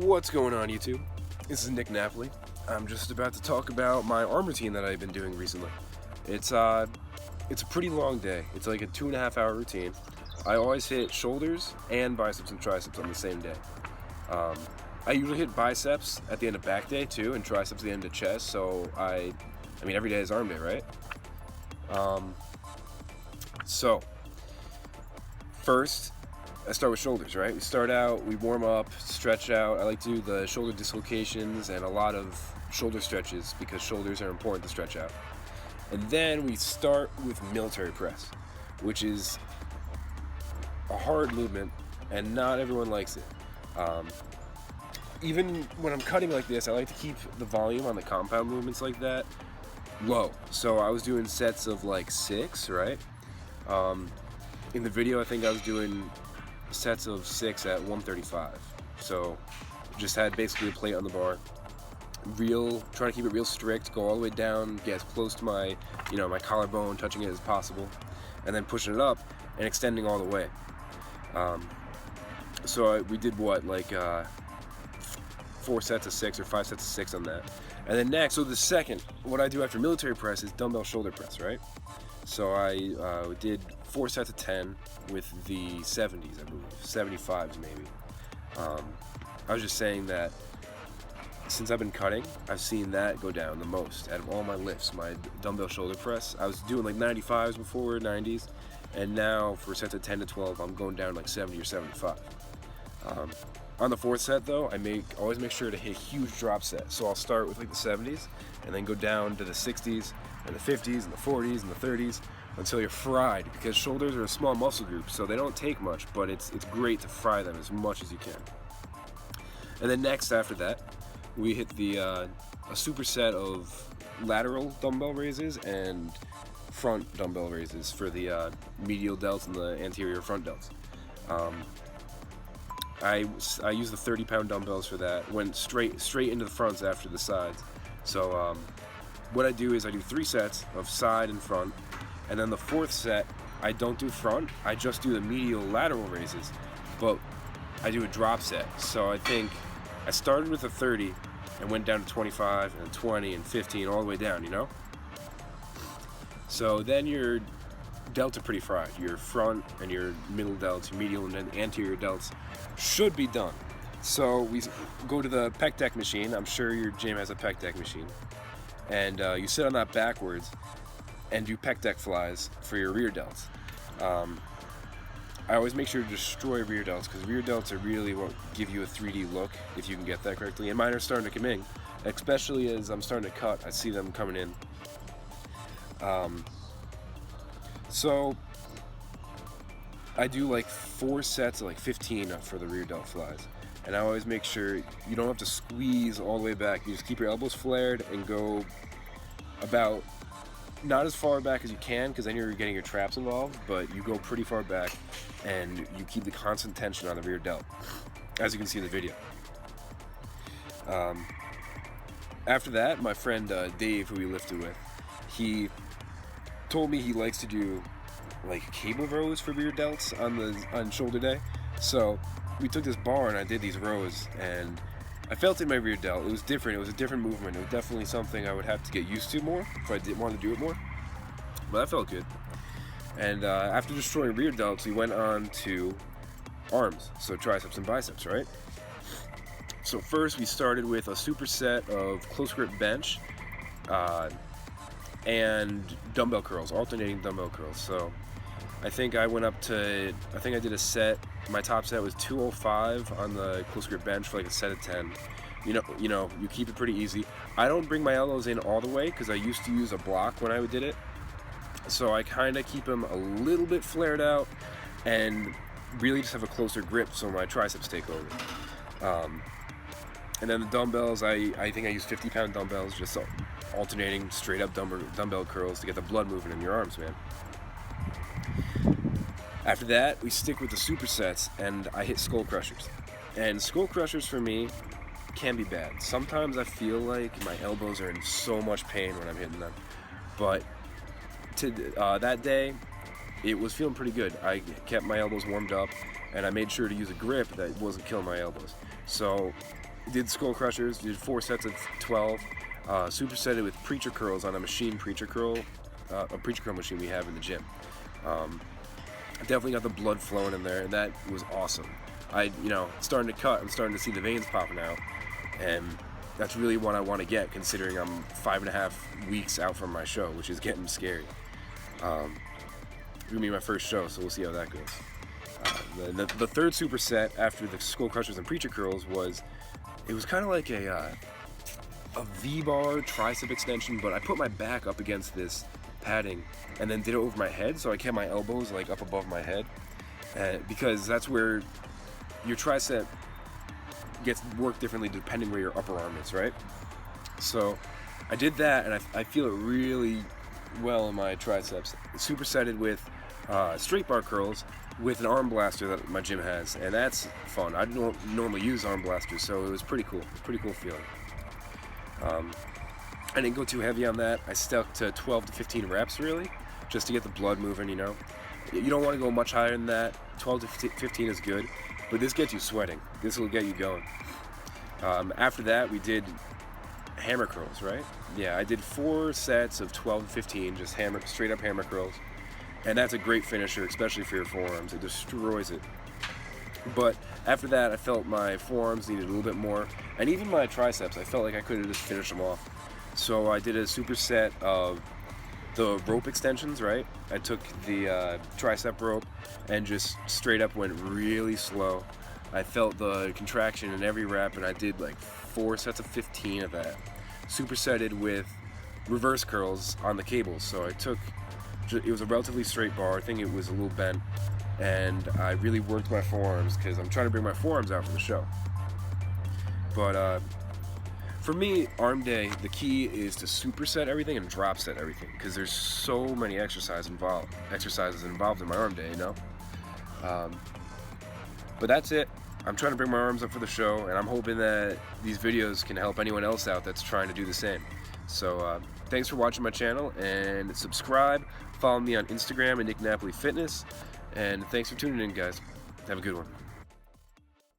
What's going on, YouTube? This is Nick Napoli. I'm just about to talk about my arm routine that I've been doing recently. It's a pretty long day. It's like a 2.5 hour routine. I always hit shoulders and biceps and triceps on the same day. I usually hit biceps at the end of back day too, and triceps at the end of chest. So I mean every day is arm day, right? So first, I start with shoulders, right? We start out, we warm up, stretch out. I like to do the shoulder dislocations and a lot of shoulder stretches because shoulders are important to stretch out. And then we start with military press, which is a hard movement and not everyone likes it. Even when I'm cutting like this, I like to keep the volume on the compound movements like that low. So I was doing sets of like 6, right? In the video, I think I was doing sets of 6 at 135. So just had basically a plate on the bar. Trying to keep it real strict, go all the way down, get as close to my, my collarbone, touching it as possible, and then pushing it up and extending all the way. We did 4 sets of 6 or 5 sets of 6 on that. And then next, so the second, what I do after military press is dumbbell shoulder press, right? So I did 4 sets of 10 with the 70s, I believe, 75s maybe. I was just saying that since I've been cutting, I've seen that go down the most out of all my lifts, my dumbbell shoulder press. I was doing like 95s before, 90s, and now for sets of 10 to 12, I'm going down like 70 or 75. On the 4th set though, I always make sure to hit a huge drop set. So I'll start with like the 70s and then go down to the 60s and the 50s and the 40s and the 30s until you're fried, because shoulders are a small muscle group, so they don't take much, but it's great to fry them as much as you can. And then next after that, we hit a superset of lateral dumbbell raises and front dumbbell raises for the medial delts and the anterior front delts. I use the 30-pound dumbbells for that. Went straight into the fronts after the sides. So what I do is I do 3 sets of side and front, and then the 4th set I don't do front. I just do the medial lateral raises, but I do a drop set. So I think I started with a 30 and went down to 25 and 20 and 15 all the way down, So then your delts are pretty fried. Your front and your middle delts, your medial and anterior delts should be done. So we go to the pec deck machine. I'm sure your gym has a pec deck machine. And you sit on that backwards and do pec deck flies for your rear delts. I always make sure to destroy rear delts, because rear delts are really what give you a 3D look if you can get that correctly. And mine are starting to come in, especially as I'm starting to cut. I see them coming in. So I do like 4 sets of like 15 for the rear delt flies. And I always make sure you don't have to squeeze all the way back. You just keep your elbows flared and go about not as far back as you can, because then you're getting your traps involved, but you go pretty far back and you keep the constant tension on the rear delt, as you can see in the video. After that, my friend Dave, who we lifted with, he told me he likes to do like cable rows for rear delts on shoulder day. So we took this bar and I did these rows, and I felt in my rear delt. It was different. It was a different movement. It was definitely something I would have to get used to more if I did want to do it more. But that felt good. And after destroying rear delts, we went on to arms, so triceps and biceps, right? So first we started with a superset of close grip bench and dumbbell curls, alternating dumbbell curls. So I think I did a set. My top set was 205 on the close grip bench for like a set of 10. You keep it pretty easy. I don't bring my elbows in all the way because I used to use a block when I did it. So I kind of keep them a little bit flared out and really just have a closer grip so my triceps take over. And then the dumbbells, I think I use 50-pound dumbbells, just alternating straight up dumbbell curls to get the blood moving in your arms, man. After that, we stick with the supersets, and I hit skull crushers. And skull crushers for me can be bad. Sometimes I feel like my elbows are in so much pain when I'm hitting them. But that day, it was feeling pretty good. I kept my elbows warmed up, and I made sure to use a grip that wasn't killing my elbows. So did skull crushers, did 4 sets of 12, supersetted with preacher curls on a machine preacher curl machine we have in the gym. Definitely got the blood flowing in there, and that was awesome. Starting to cut, I'm starting to see the veins popping out, and that's really what I want to get, considering I'm 5.5 weeks out from my show, which is getting scary. It's gonna be my first show, so we'll see how that goes. The third superset after the skull crushers and preacher curls was kind of like a V-bar tricep extension, but I put my back up against this padding and then did it over my head, so I kept my elbows like up above my head, because that's where your tricep gets worked differently depending where your upper arm is, right? So I did that, and I feel it really well in my triceps. Supersetted with straight bar curls with an arm blaster that my gym has, and that's fun. I don't normally use arm blasters, so it was pretty cool. Pretty cool feeling. I didn't go too heavy on that. I stuck to 12 to 15 reps, really, just to get the blood moving, You don't want to go much higher than that. 12 to 15 is good, but this gets you sweating. This will get you going. After that, we did hammer curls, right? Yeah, I did 4 sets of 12 to 15, just straight up hammer curls. And that's a great finisher, especially for your forearms. It destroys it. But after that, I felt my forearms needed a little bit more, and even my triceps, I felt like I could have just finished them off. So I did a superset of the rope extensions, right? I took the tricep rope and just straight up went really slow. I felt the contraction in every rep, and I did like 4 sets of 15 of that. Supersetted with reverse curls on the cables. So it was a relatively straight bar. I think it was a little bent, and I really worked my forearms because I'm trying to bring my forearms out for the show. But for me, arm day, the key is to superset everything and drop set everything, because there's so many exercises involved in my arm day, But that's it. I'm trying to bring my arms up for the show, and I'm hoping that these videos can help anyone else out that's trying to do the same. So thanks for watching my channel, and subscribe. Follow me on Instagram at Nick Napoli Fitness, and thanks for tuning in, guys. Have a good one.